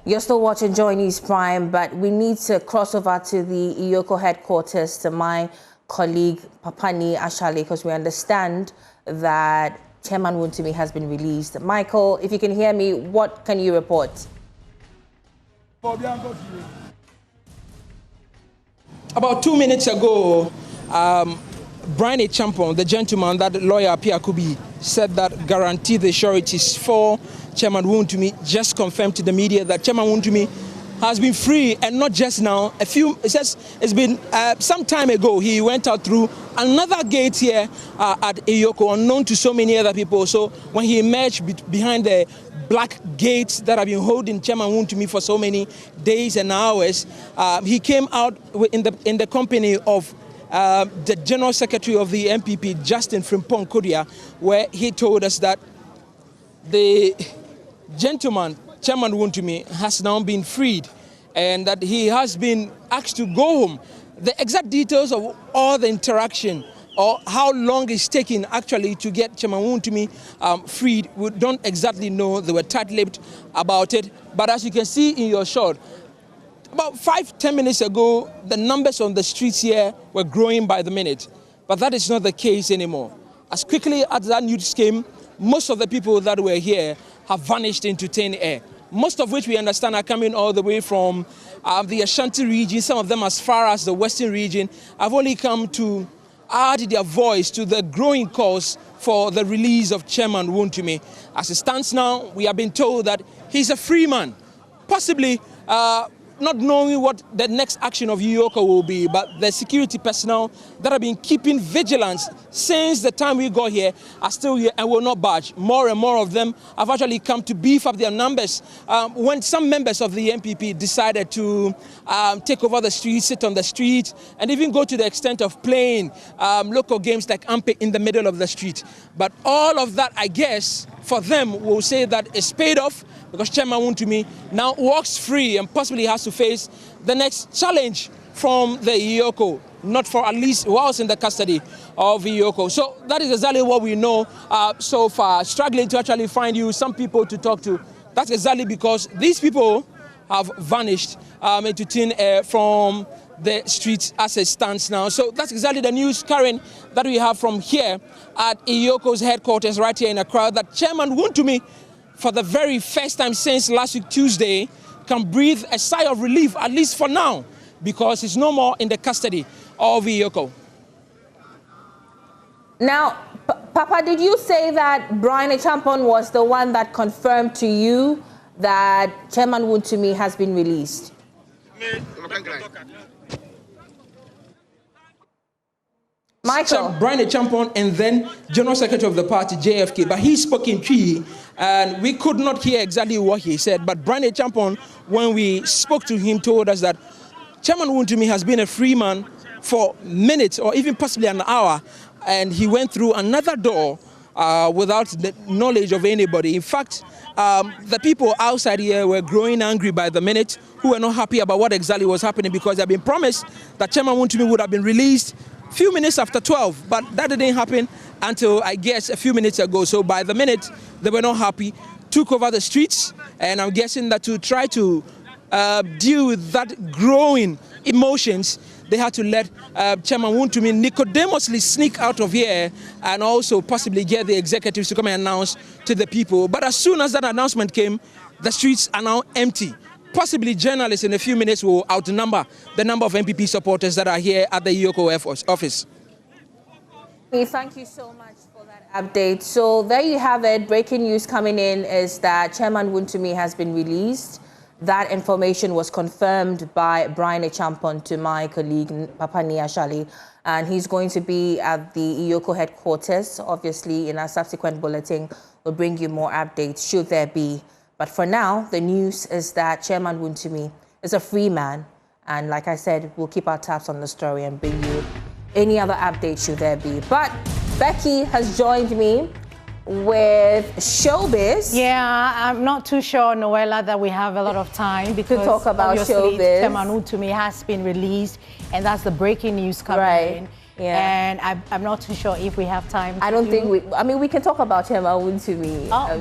You're still watching Joy News Prime, but we need to cross over to the EOCO headquarters to my colleague Papani Ashale, because we understand that Chairman Wontumi has been released. Michael, if you can hear me, what can you report? About 2 minutes ago, Brian Champon, the gentleman that lawyer Pia Kubi said that guaranteed the sureties for Chairman Wontumi, just confirmed to the media that Chairman Wontumi has been free, and not just now. It says it's been some time ago. He went out through another gate here at EOCO, unknown to so many other people. So when he emerged behind the black gates that have been holding Chairman Wontumi for so many days and hours, he came out in the company of the General Secretary of the MPP, Justin Frimpong Kodia, where he told us that the gentleman, Chairman Wontumi, has now been freed and that he has been asked to go home. The exact details of all the interaction or how long it's taking actually to get Chairman Wontumi freed, we don't exactly know. They were tight-lipped about it. But as you can see in your shot, about 5-10 minutes ago, the numbers on the streets here were growing by the minute. But that is not the case anymore. As quickly as that news came, most of the people that were here have vanished into thin air. Most of which we understand are coming all the way from the Ashanti region, some of them as far as the Western region, have only come to add their voice to the growing cause for the release of Chairman Wontumi. As it stands now, we have been told that he's a free man, possibly not knowing what the next action of EOCO will be, but the security personnel that have been keeping vigilance since the time we got here are still here and will not budge. More and more of them have actually come to beef up their numbers. When some members of the MPP decided to take over the streets, sit on the street, and even go to the extent of playing local games like Ampe in the middle of the street. But all of that, I guess, for them will say that it's paid off, because Chairman Wontumi now walks free and possibly has to face the next challenge from the EOCO, not for at least whilst in the custody of EOCO. So that is exactly what we know so far. Struggling to actually find you some people to talk to. That's exactly because these people have vanished into thin air from the streets as it stands now. So that's exactly the news, Karen, that we have from here at EOCO's headquarters right here in Accra, that Chairman Wontumi, for the very first time since last week Tuesday, can breathe a sigh of relief, at least for now, because he's no more in the custody of EOCO. Now, Papa, did you say that Brian Champon was the one that confirmed to you that Chairman Wontumi has been released? Michael. Brian Champon and then General Secretary of the party, JFK, but he spoke in Twi, and we could not hear exactly what he said. But Brian Champon, when we spoke to him, told us that Chairman Wontumi has been a free man for minutes or even possibly an hour, and he went through another door without the knowledge of anybody. In fact, the people outside here were growing angry by the minute, who were not happy about what exactly was happening, because they had been promised that Chairman Wontumi would have been released few minutes after 12, but that didn't happen until, I guess, a few minutes ago. So by the minute, they were not happy, took over the streets, and I'm guessing that to try to deal with that growing emotions, they had to let Chairman Wontumi nicodemously sneak out of here and also possibly get the executives to come and announce to the people. But as soon as that announcement came, the streets are now empty. Possibly journalists in a few minutes will outnumber the number of MPP supporters that are here at the EOCO office. Thank you so much for that update. So there you have it. Breaking news coming in is that Chairman Wontumi has been released. That information was confirmed by Brian Champon to my colleague Papani Ashale, and he's going to be at the EOCO headquarters. Obviously, in our subsequent bulletin, we'll bring you more updates should there be. But for now, the news is that Chairman Wontumi is a free man. And like I said, we'll keep our tabs on the story and bring you any other updates should there be. But Becky has joined me with showbiz. Yeah, I'm not too sure, Noella, that we have a lot of time because to talk about showbiz. Chairman Wontumi has been released, and that's the breaking news coming in. Yeah. And I'm not too sure if we have time. I don't think I mean, we can talk about Chairman Wontumi. Oh,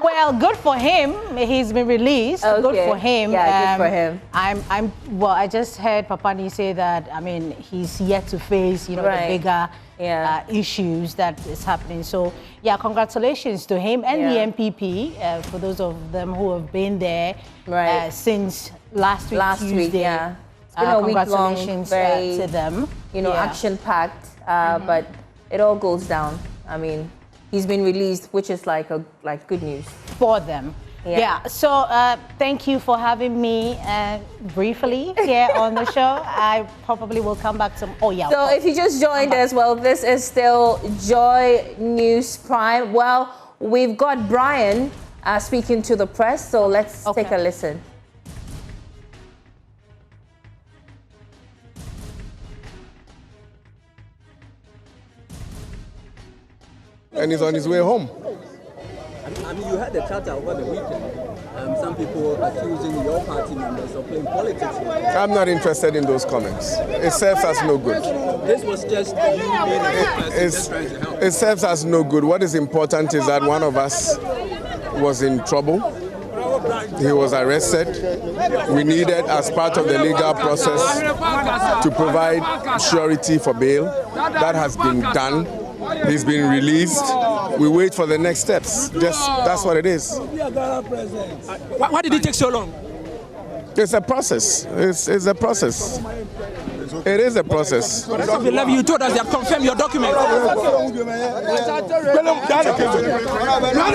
Well, good for him. He's been released. Okay. Good for him. Yeah, good for him. Well, I just heard Papani say that, I mean, he's yet to face, the bigger issues that is happening. So, yeah, congratulations to him and the MPP, for those of them who have been there since last week, Tuesday. Yeah. It's been a congratulations week-long, to them. Action-packed, but it all goes down. I mean, he's been released, which is like good news for them. Yeah. So thank you for having me briefly here on the show. I probably will come back some. Oh yeah. So if you just joined us, well, this is still Joy News Prime. Well, we've got Brian speaking to the press. So let's take a listen. And he's on his way home. I mean, you had the chatter over the weekend. Some people accusing your party members of playing politics. I'm not interested in those comments. It serves us no good. This was just you being a good person, just trying to help. It serves us no good. What is important is that one of us was in trouble. He was arrested. We needed, as part of the legal process, to provide surety for bail. That has been done. He's been released. We wait for the next steps. That's what it is. Why did it take so long? It's a process. It's a process. It is a process. You told us they have confirmed your document.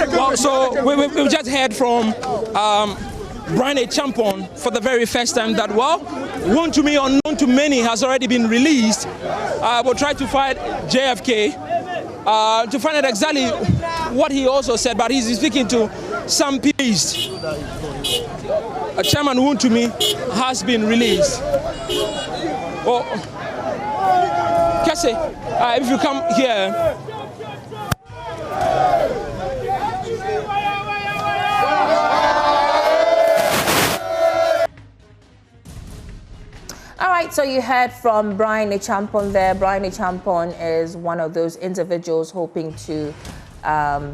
Well, so we've just heard from Brian Champon for the very first time that, well, Wontumi, unknown to many, has already been released. We'll try to find JFK to find out exactly what he also said, but he's speaking to some peace. Chairman Wontumi has been released. Oh, Kese, if you come here. All right, so you heard from Brian Champon there. Brian Champon is one of those individuals hoping to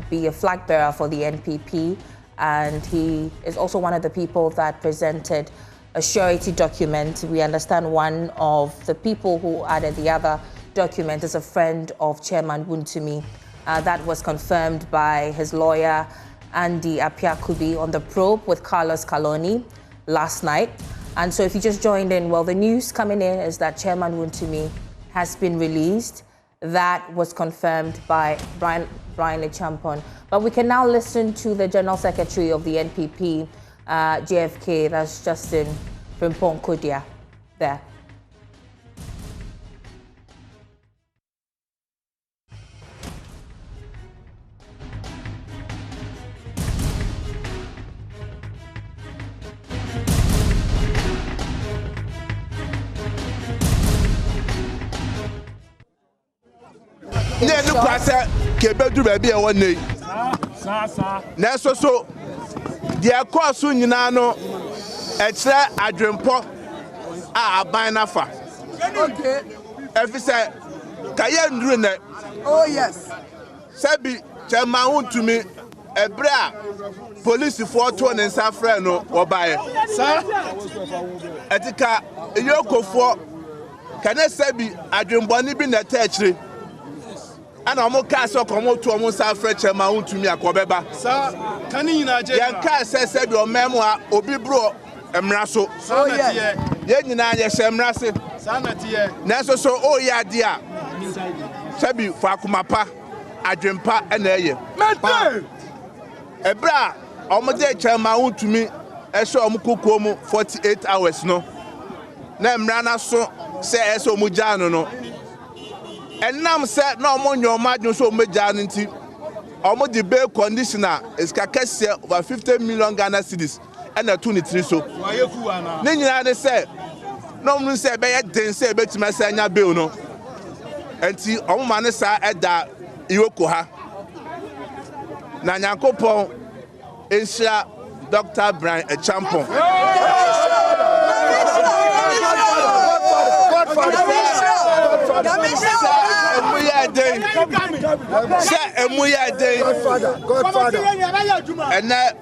be a flag bearer for the NPP, and he is also one of the people that presented a surety document. We understand one of the people who added the other document is a friend of Chairman Wontumi. That was confirmed by his lawyer, Andy Apiakubi, on the probe with Carlos Kaloni last night. And so if you just joined in, well, the news coming in is that Chairman Wontumi has been released. That was confirmed by Brian Champon. But we can now listen to the General Secretary of the NPP, JFK, that's Justin Frimpong Kodia, there. Yeah, look what I said. Kebedu baby, I want to. So the course soon, you know, it's a adrempo. Buy nafa. Okay. If you say, Kayan doing that. Oh, yes. Sabi, Chairman Wontumi, a bra, police for 2 and Safrano or buy it. Sir, Etika, EOCO for. Can I say, Adremboni been attached? And I'm okay, so come to almost our French amount to me a cobeba. Sir, can you not? Yanka says your memoir, Obi Bro, Emraso. So, yeah, Yenina, Semrasi, Sanity, Naso, so, oh, yeah, dear. Sabi, Fakumapa, Adrimpa, and Aye. Ebra, Omade Chairman to me, I saw Mukukomo 48 hours, no. Nemrana so say so Mujano, no. And now said no more your margin so majority. Almost the bail conditioner is Kakessia over 50 million Ghana cedis and a 23 so. Nina they say no one said by then say bet to my sanya bill no. And see all manesa at that EOCO ha. Nanyankopon Asia Dr. Brian Champon. Godfather. And that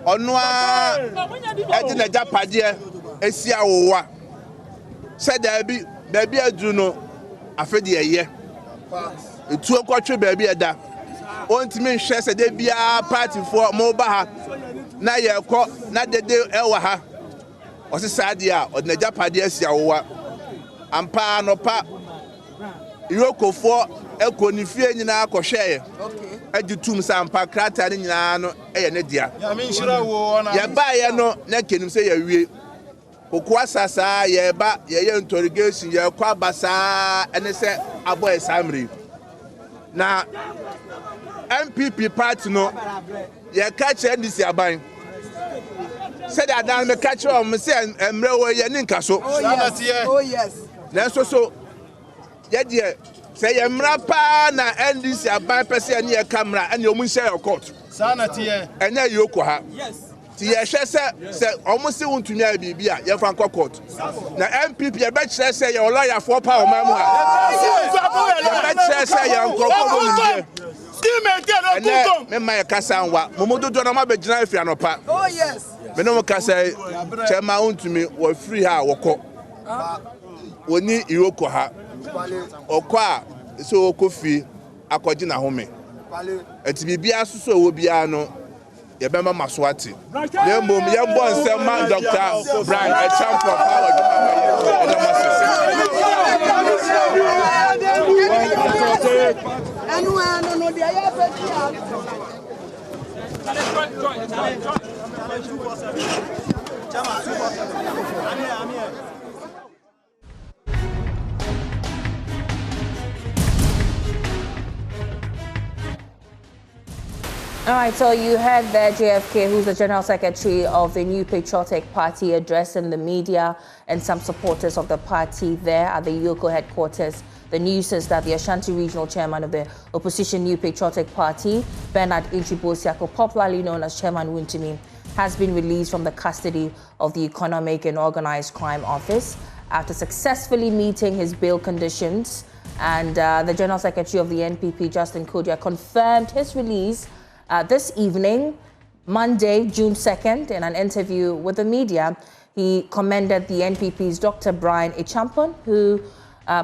Onwa Edina Japadia Esia Owa said there be baby Juno afedi a year. It's 2 quarter baby a da. Want to mean shares a day be a party for Mobaha. Na ye ko na de ewa ha. O se sadia o na Japadia Esia Owa. Ampa no pa EOCO for EOCO ni fie nyina akɔhwɛ agitum sampa krata ni nyina no ɛyɛ ne dia ya me nhira wo na ya ba ye no na kenim sɛ ya wie kokwa sasa ye ba ye interrogation ye kwa basa ɛne sɛ abɔ esamri na MPP party no ye ka kyerɛ ndisi aban sɛ da dan me ka kyerɛ om sɛ emre wo ye ni nka so oh yes na so Yadia say Yamra pa na NDC aban pese ani e camera and you mun share your court. Sana tie. Enya EOCO ha. Yes. Tie hwe say omo se wontumi a bibia ye fa nkɔ court. Na MPP e be kyerɛ say your lawyer for power man mu ha. Ye be kyerɛ say your nkrɔfo mu nie. Me ma ye kasa nwa. Momododo na ma be gyina afia no pa. Oh yes. Me no kasa Chairman wontumi wo free ha wokɔ. Woni EOCO ha. Okwa so kofi akɔgye na home enti bibia so wo bia no ye bema maswati ye mbom ye mbɔ nsɛm man Dr. Brian a champion power All right, so you heard there JFK, who's the General Secretary of the New Patriotic Party, addressing the media and some supporters of the party there at the EOCO headquarters. The news is that the Ashanti Regional Chairman of the opposition New Patriotic Party, Bernard Inchibosiako, popularly known as Chairman Wontumi, has been released from the custody of the Economic and Organized Crime Office after successfully meeting his bail conditions. And the General Secretary of the NPP, Justin Kodia, confirmed his release this evening, Monday, June 2nd, in an interview with the media. He commended the NPP's Dr. Brian Echampon, who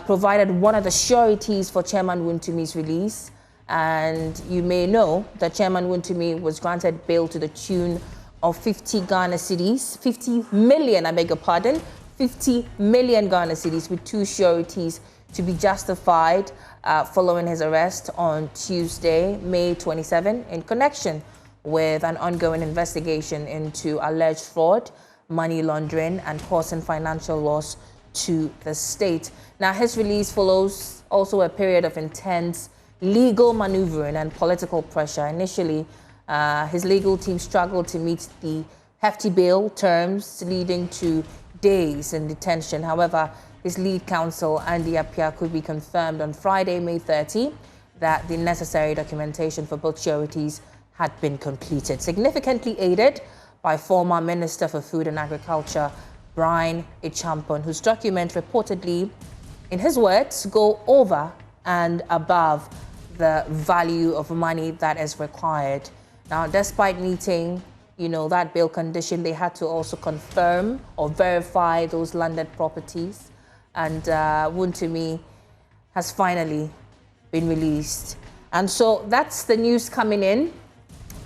provided one of the sureties for Chairman Wontumi's release. And you may know that Chairman Wontumi was granted bail to the tune of 50 Ghana cedis, 50 million, I beg your pardon, 50 million Ghana cedis, with 2 sureties to be justified following his arrest on Tuesday, May 27, in connection with an ongoing investigation into alleged fraud, money laundering, and causing financial loss to the state. Now, his release follows also a period of intense legal maneuvering and political pressure. Initially, his legal team struggled to meet the hefty bail terms, leading to days in detention. However, his lead counsel, Andy Appiah, could be confirmed on Friday, May 30, that the necessary documentation for both sureties had been completed, significantly aided by former Minister for Food and Agriculture, Brian Echampon, whose documents reportedly, in his words, go over and above the value of money that is required. Now, despite meeting, that bail condition, they had to also confirm or verify those landed properties. And Wontumi has finally been released. And so that's the news coming in.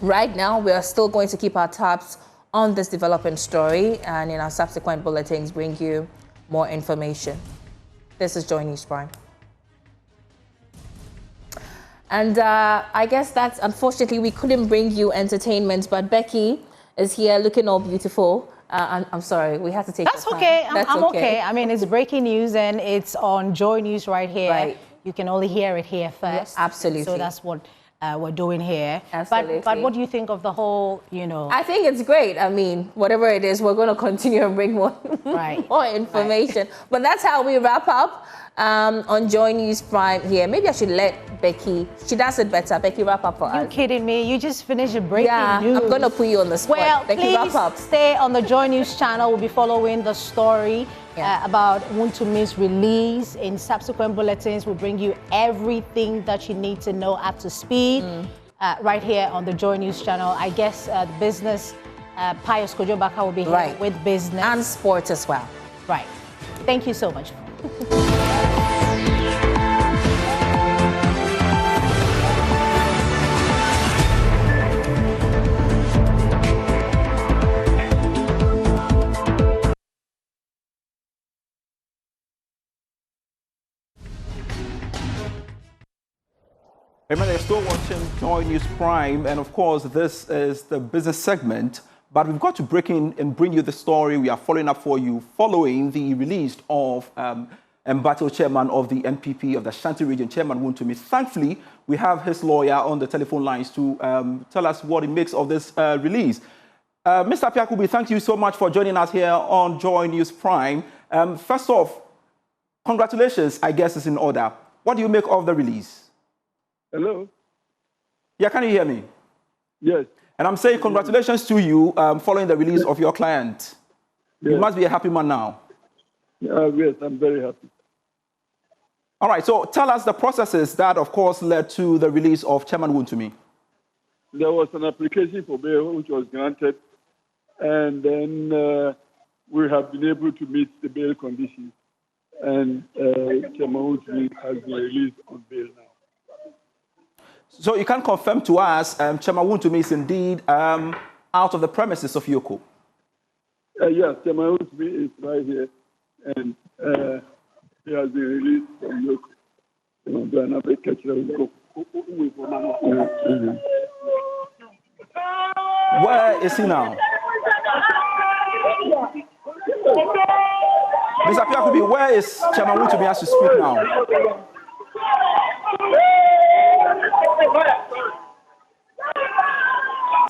Right now, we are still going to keep our tabs on this developing story, and in our subsequent bulletins bring you more information. This is Joy News Prime. And I guess that's, unfortunately, we couldn't bring you entertainment, but Becky is here looking all beautiful. I'm sorry, we had to take That's okay. I'm okay. I mean, it's breaking news and it's on Joy News right here. Right. You can only hear it here first. Yeah, absolutely. So that's what we're doing here. Absolutely. But what do you think of the whole, I think it's great. I mean, whatever it is, we're going to continue and bring more, more information. Right. But that's how we wrap up on Joy News Prime here. Maybe I should let Becky, she does it better. Becky, wrap up for us. You kidding me? You just finished your breaking news. I'm going to put you on the spot. Well, Becky, please wrap up. Stay on the Joy News channel. We'll be following the story about Wontumi's release. In subsequent bulletins, we'll bring you everything that you need to know up to speed right here on the Joy News channel. I guess the business, Pius Kojobaka will be here with business. And sports as well. Right. Thank you so much. Remember, you're still watching Joy News Prime, and of course, this is the business segment. But we've got to break in and bring you the story we are following up for you following the release of embattled chairman of the NPP of the Ashanti region, Chairman Wontumi. Thankfully, we have his lawyer on the telephone lines to tell us what he makes of this release. Mr. Apiakubi, thank you so much for joining us here on Joy News Prime. First off, congratulations, I guess, is in order. What do you make of the release? Hello? Yeah, can you hear me? Yes. And I'm saying congratulations to you following the release of your client. Yes. You must be a happy man now. Yes, I'm very happy. All right, so tell us the processes that, of course, led to the release of Chairman Wontumi. There was an application for bail which was granted, and then we have been able to meet the bail conditions, and Chairman Wontumi has been released on bail now. So you can confirm to us Chairman Wontumi is indeed out of the premises of EOCO? Yes, Chairman Wontumi is right here, and he has been released from EOCO. Where is he now? Mr. Piakubi, where is Chairman Wontumi as to speak now?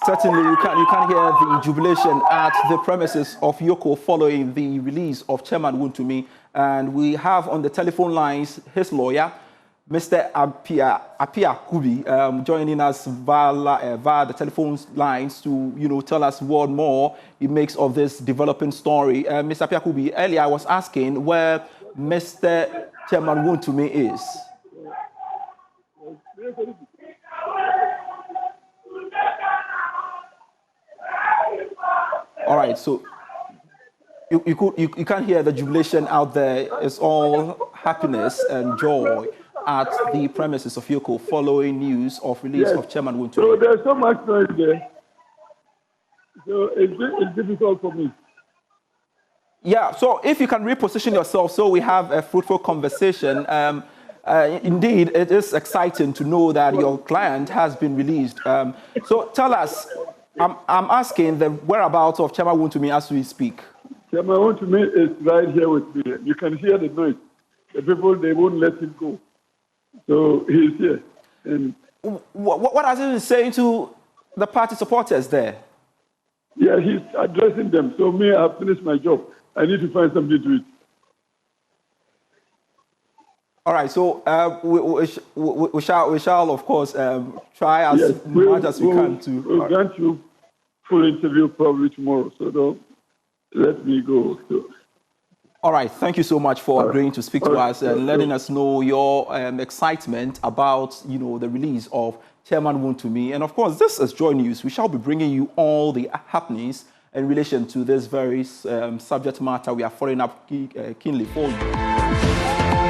Certainly, you can hear the jubilation at the premises of EOCO following the release of Chairman Wontumi. And we have on the telephone lines his lawyer, Mr. Apiakubi, joining us via the telephone lines to tell us what more he makes of this developing story. Mr. Apiakubi, earlier I was asking where Mr. Chairman Wontumi is. All right, so you can hear the jubilation out there. It's all happiness and joy at the premises of EOCO following news of release of Chairman Wontumi. So there's so much noise there. So it's difficult for me. Yeah, so if you can reposition yourself so we have a fruitful conversation. Indeed, it is exciting to know that your client has been released. So tell us, I'm asking the whereabouts of Chairman Wontumi as we speak. Chairman Wontumi is right here with me. You can hear the noise. The people, they won't let him go. So he's here. And what has he been saying to the party supporters there? Yeah, he's addressing them. So me, I've finished my job. I need to find something to eat. All right, so we shall of course try as much as we can to. We'll grant you full interview probably tomorrow. So don't let me go. So. All right, thank you so much for agreeing to speak to us and letting us know your excitement about the release of Chairman Wontumi. And of course, this is Joy News. We shall be bringing you all the happenings in relation to this very subject matter we are following up keenly for you.